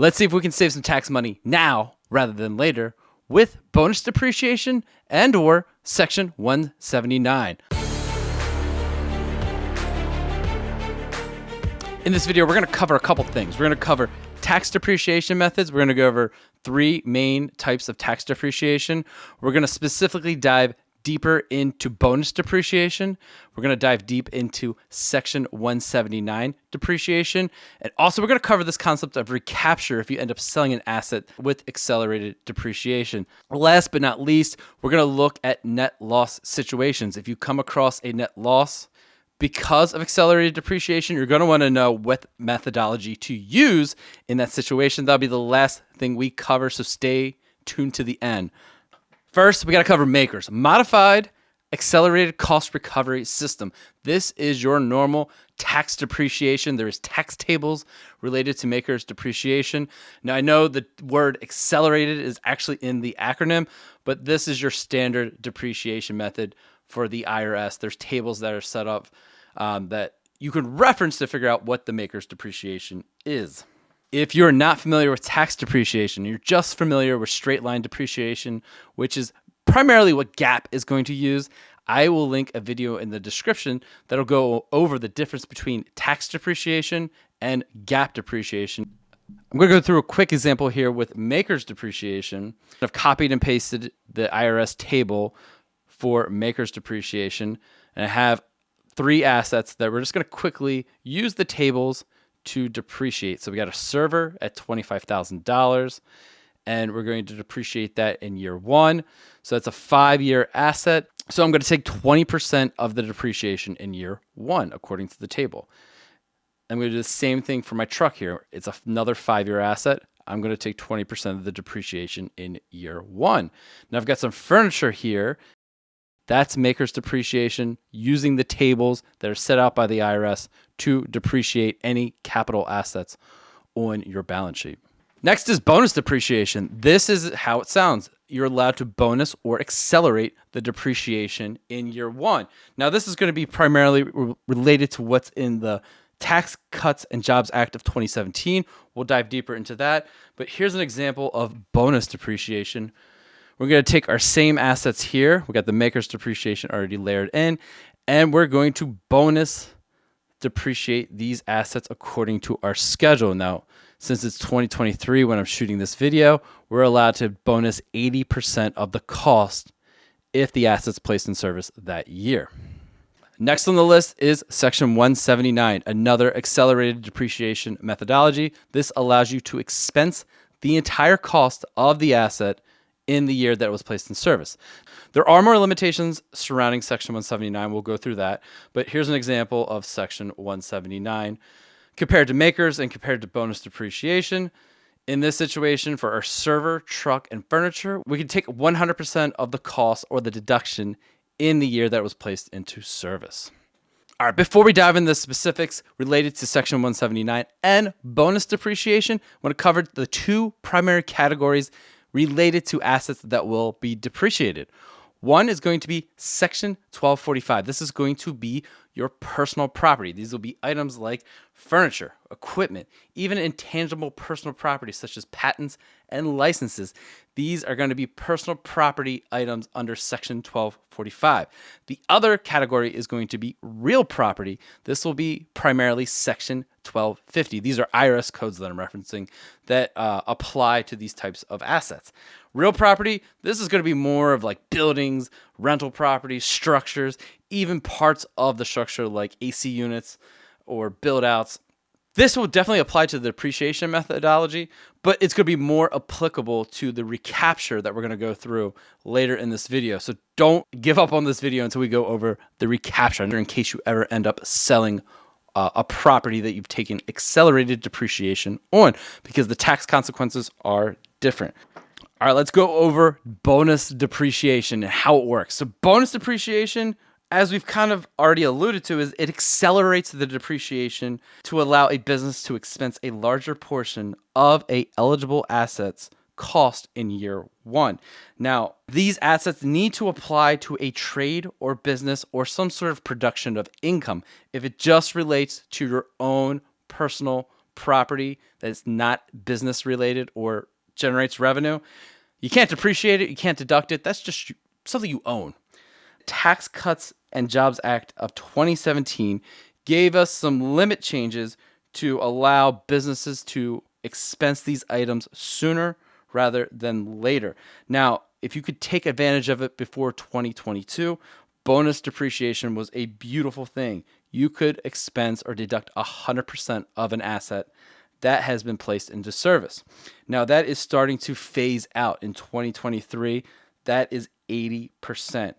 Let's see if we can save some tax money now rather than later with bonus depreciation and or Section 179. In this video, we're going to cover a couple things. We're going to cover tax depreciation methods. We're going to go over 3 main types of tax depreciation. We're going to specifically dive deeper into bonus depreciation. We're going to dive deep into Section 179 depreciation. And also, we're going to cover this concept of recapture if you end up selling an asset with accelerated depreciation. Last but not least, we're going to look at net loss situations. If you come across a net loss because of accelerated depreciation, you're going to want to know what methodology to use in that situation. That'll be the last thing we cover, so stay tuned to the end. First, we got to cover MACRS, Modified Accelerated Cost Recovery System. This is your normal tax depreciation. There is tax tables related to MACRS depreciation. Now, I know the word accelerated is actually in the acronym, but this is your standard depreciation method for the IRS. There's tables that are set up that you can reference to figure out what the MACRS depreciation is. If you're not familiar with tax depreciation, you're just familiar with straight line depreciation, which is primarily what GAAP is going to use, I will link a video in the description that'll go over the difference between tax depreciation and GAAP depreciation. I'm going to go through a quick example here with MACRS depreciation. I've copied and pasted the IRS table for MACRS depreciation, and I have 3 assets that we're just going to quickly use the tables to depreciate. So we got a server at $25,000, and we're going to depreciate that in year 1. So that's a 5-year asset. So I'm going to take 20% of the depreciation in year 1, according to the table. I'm going to do the same thing for my truck here. It's another 5-year asset. I'm going to take 20% of the depreciation in year 1. Now I've got some furniture here. That's MACRS depreciation using the tables that are set out by the IRS to depreciate any capital assets on your balance sheet. Next is bonus depreciation. This is how it sounds. You're allowed to bonus or accelerate the depreciation in year 1. Now, this is going to be primarily related to what's in the Tax Cuts and Jobs Act of 2017. We'll dive deeper into that. But here's an example of bonus depreciation. We're going to take our same assets here. We got the MACRS depreciation already layered in, and we're going to bonus depreciate these assets according to our schedule. Now, since it's 2023 when I'm shooting this video, we're allowed to bonus 80% of the cost if the asset's placed in service that year. Next on the list is Section 179, another accelerated depreciation methodology. This allows you to expense the entire cost of the asset in the year that it was placed in service. There are more limitations surrounding Section 179. We'll go through that. But here's an example of Section 179 compared to MACRS and compared to bonus depreciation. In this situation, for our server, truck, and furniture, we can take 100% of the cost or the deduction in the year that it was placed into service. All right, before we dive into the specifics related to Section 179 and bonus depreciation, I want to cover the 2 primary categories related to assets that will be depreciated. One is going to be Section 1245. This is going to be your personal property. These will be items like furniture, equipment, even intangible personal property such as patents and licenses. These are going to be personal property items under Section 1245. The other category is going to be real property. This will be primarily Section 1250. These are IRS codes that I'm referencing that apply to these types of assets. Real property, this is going to be more of like buildings, rental property, structures, even parts of the structure like AC units or build outs. This will definitely apply to the depreciation methodology, but it's going to be more applicable to the recapture that we're going to go through later in this video. So don't give up on this video until we go over the recapture in case you ever end up selling a property that you've taken accelerated depreciation on, because the tax consequences are different. All right, let's go over bonus depreciation and how it works. So bonus depreciation, as we've kind of already alluded to, is it accelerates the depreciation to allow a business to expense a larger portion of a eligible asset's cost in year 1. Now, these assets need to apply to a trade or business or some sort of production of income. If it just relates to your own personal property that's not business related or generates revenue, you can't depreciate it, you can't deduct it. That's just something you own. Tax Cuts and Jobs Act of 2017 gave us some limit changes to allow businesses to expense these items sooner rather than later. Now, if you could take advantage of it before 2022, bonus depreciation was a beautiful thing. You could expense or deduct 100% of an asset that has been placed into service. Now, that is starting to phase out in 2023. That is 80%.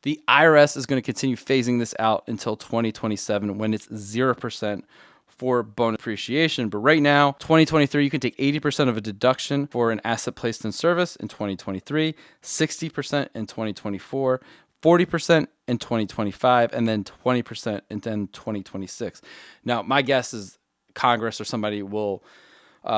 The IRS is going to continue phasing this out until 2027 when it's 0% for bonus depreciation. But right now, 2023, you can take 80% of a deduction for an asset placed in service in 2023, 60% in 2024, 40% in 2025, and then 20% in 2026. Now, my guess is Congress or somebody will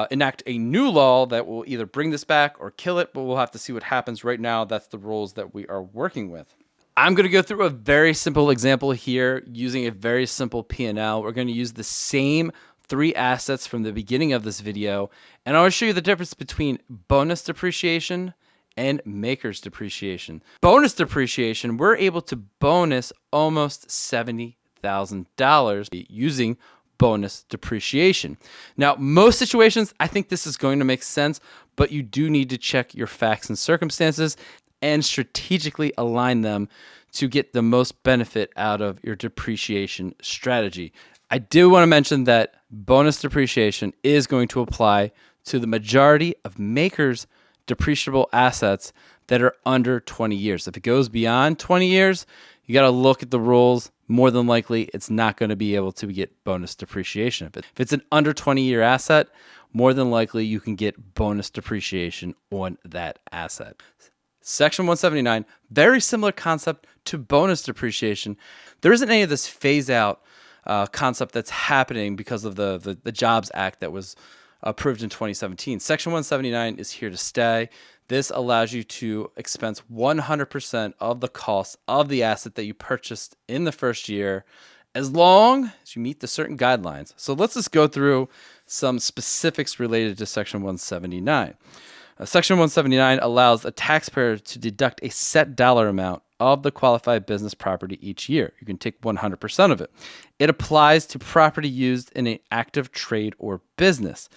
enact a new law that will either bring this back or kill it, but we'll have to see what happens. Right now, that's the rules that we are working with. I'm going to go through a very simple example here using a very simple P&L. We're going to use the same 3 assets from the beginning of this video, and I want to show you the difference between bonus depreciation and MACRS depreciation. Bonus depreciation, we're able to bonus almost $70,000 using bonus depreciation. Now, most situations, I think this is going to make sense, but you do need to check your facts and circumstances and strategically align them to get the most benefit out of your depreciation strategy. I do want to mention that bonus depreciation is going to apply to the majority of MACRS depreciable assets that are under 20 years. If it goes beyond 20 years, you got to look at the rules. More than likely, it's not going to be able to get bonus depreciation. If it's an under 20-year asset, more than likely you can get bonus depreciation on that asset. Section 179, very similar concept to bonus depreciation. There isn't any of this phase-out concept that's happening because of the Jobs Act that was approved in 2017. Section 179 is here to stay. This allows you to expense 100% of the cost of the asset that you purchased in the first year, as long as you meet the certain guidelines. So let's just go through some specifics related to Section 179. Section 179 allows a taxpayer to deduct a set dollar amount of the qualified business property each year. You can take 100% of it. It applies to property used in an active trade or business.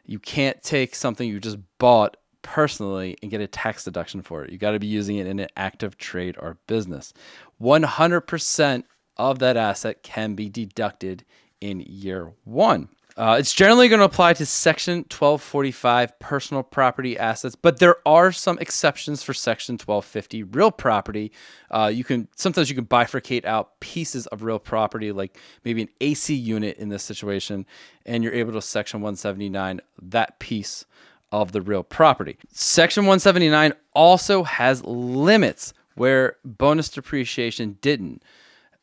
You can't take something you just bought personally and get a tax deduction for it. You got to be using it in an active trade or business. 100% of that asset can be deducted in year 1. It's generally going to apply to Section 1245 personal property assets, but there are some exceptions for Section 1250 real property. Sometimes you can bifurcate out pieces of real property, like maybe an AC unit in this situation, and you're able to Section 179 that piece of the real property. Section 179 also has limits where bonus depreciation didn't.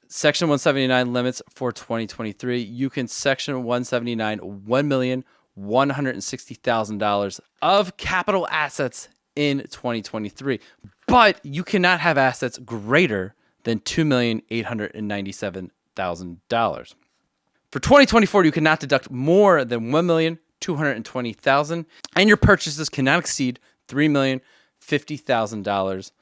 Section 179 limits for 2023, you can Section 179 $1,160,000 of capital assets in 2023, but you cannot have assets greater than $2,897,000. For 2024, you cannot deduct more than $1,220,000, and your purchases cannot exceed $3,050,000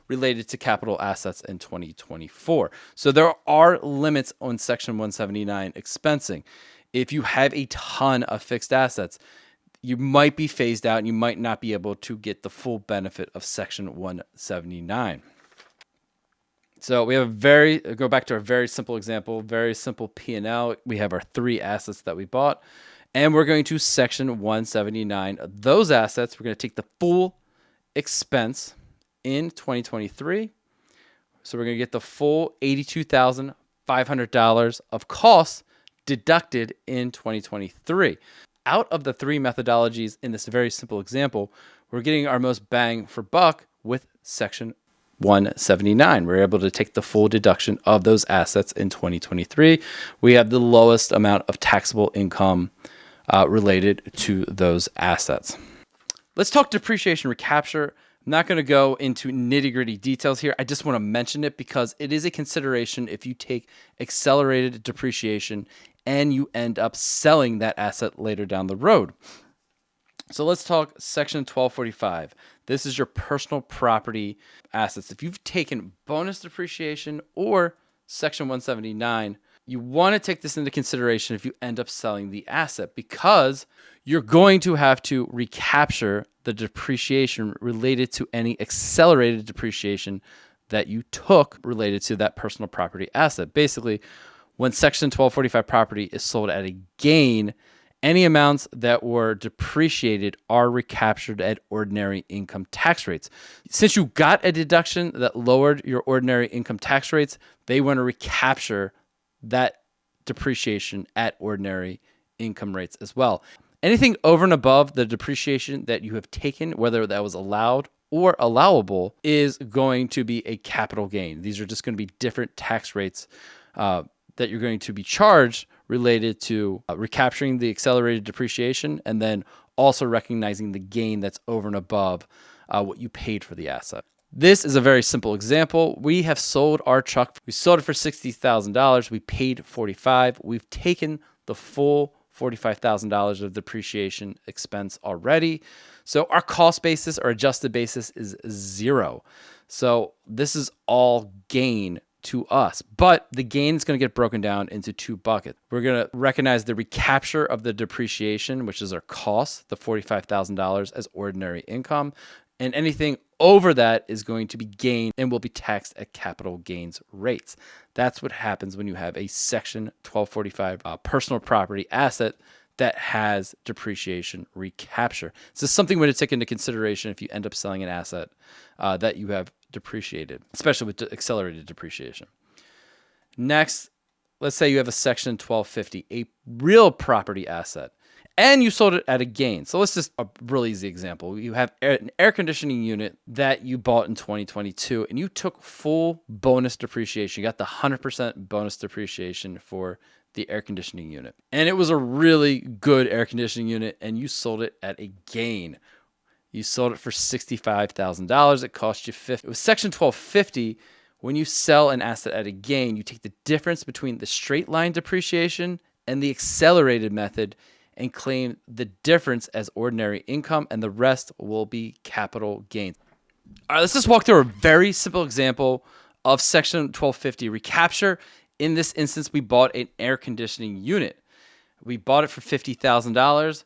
related to capital assets in 2024. So there are limits on Section 179 expensing. If you have a ton of fixed assets, you might be phased out and you might not be able to get the full benefit of Section 179. So we have go back to a very simple example, very simple P&L. We have our 3 assets that we bought, and we're going to Section 179 those assets. We're going to take the full expense in 2023. So we're going to get the full $82,500 of costs deducted in 2023. Out of the 3 methodologies in this very simple example, we're getting our most bang for buck with Section 179. We're able to take the full deduction of those assets in 2023. We have the lowest amount of taxable income related to those assets. Let's talk depreciation recapture. I'm not going to go into nitty-gritty details here. I just want to mention it because it is a consideration if you take accelerated depreciation and you end up selling that asset later down the road. So let's talk section 1245. This is your personal property assets. If you've taken bonus depreciation or section 179, you want to take this into consideration if you end up selling the asset, because you're going to have to recapture the depreciation related to any accelerated depreciation that you took related to that personal property asset. Basically, when section 1245 property is sold at a gain, any amounts that were depreciated are recaptured at ordinary income tax rates. Since you got a deduction that lowered your ordinary income tax rates, they want to recapture that depreciation at ordinary income rates as well. Anything over and above the depreciation that you have taken, whether that was allowed or allowable, is going to be a capital gain. These are just going to be different tax rates that you're going to be charged related to recapturing the accelerated depreciation and then also recognizing the gain that's over and above what you paid for the asset. This is a very simple example. We have sold our truck. We sold it for $60,000. We paid $45,000. We've taken the full $45,000 of depreciation expense already. So our cost basis or adjusted basis is zero. So this is all gain to us, but the gain is going to get broken down into two buckets. We're going to recognize the recapture of the depreciation, which is our cost, the $45,000 as ordinary income, and anything over that is going to be gain and will be taxed at capital gains rates. That's what happens when you have a section 1245 personal property asset that has depreciation recapture. So it's something to take into consideration if you end up selling an asset that you have depreciated, especially with accelerated depreciation. Next, let's say you have a section 1250, a real property asset, and you sold it at a gain. So let's just a real easy example. You have an air conditioning unit that you bought in 2022, and you took full bonus depreciation. You got the 100% bonus depreciation for the air conditioning unit. And it was a really good air conditioning unit, and you sold it at a gain. You sold it for $65,000. It cost you $50,000. It was section 1250. When you sell an asset at a gain, you take the difference between the straight line depreciation and the accelerated method and claim the difference as ordinary income, and the rest will be capital gains. All right, let's just walk through a very simple example of section 1250 recapture. In this instance, we bought an air conditioning unit. We bought it for $50,000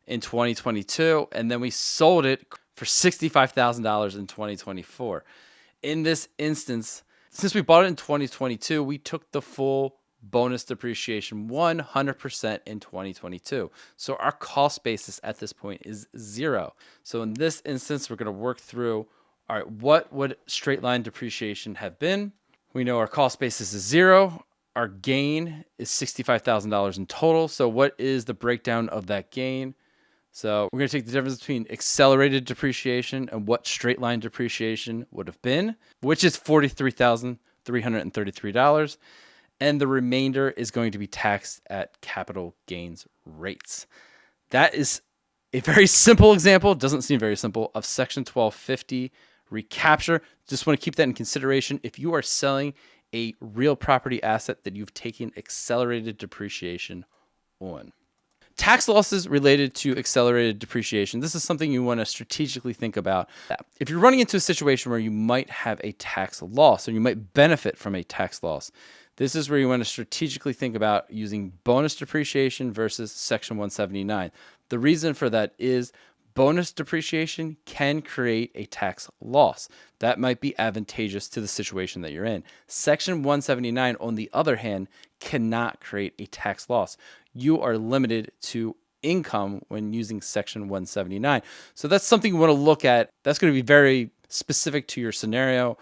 in 2022, and then we sold it for $65,000 in 2024. In this instance, since we bought it in 2022, we took the full bonus depreciation 100% in 2022. So our cost basis at this point is zero. So in this instance, we're going to work through, all right, what would straight line depreciation have been? We know our cost basis is zero. Our gain is $65,000 in total. So what is the breakdown of that gain? So we're going to take the difference between accelerated depreciation and what straight line depreciation would have been, which is $43,333. And the remainder is going to be taxed at capital gains rates. That is a very simple example, doesn't seem very simple, of section 1250 recapture. Just want to keep that in consideration. If you are selling a real property asset that you've taken accelerated depreciation on. Tax losses related to accelerated depreciation. This is something you want to strategically think about. If you're running into a situation where you might have a tax loss or you might benefit from a tax loss, this is where you want to strategically think about using bonus depreciation versus section 179. The reason for that is bonus depreciation can create a tax loss. That might be advantageous to the situation that you're in. Section 179, on the other hand, cannot create a tax loss. You are limited to income when using section 179. So that's something you want to look at. That's going to be very specific to your scenario.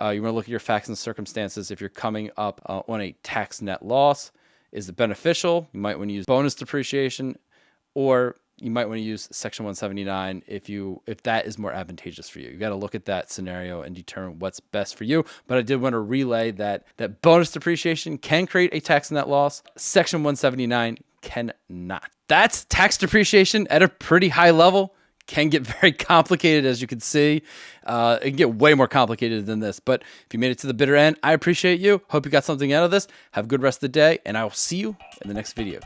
You want to look at your facts and circumstances. If you're coming up on a tax net loss, is it beneficial? You might want to use bonus depreciation, or you might want to use section 179 if that is more advantageous for you. You got to look at that scenario and determine what's best for you. But I did want to relay that bonus depreciation can create a tax net loss. Section 179 cannot. That's tax depreciation at a pretty high level. can get very complicated, as you can see. It can get way more complicated than this. But if you made it to the bitter end, I appreciate you. Hope you got something out of this. Have a good rest of the day, and I will see you in the next video.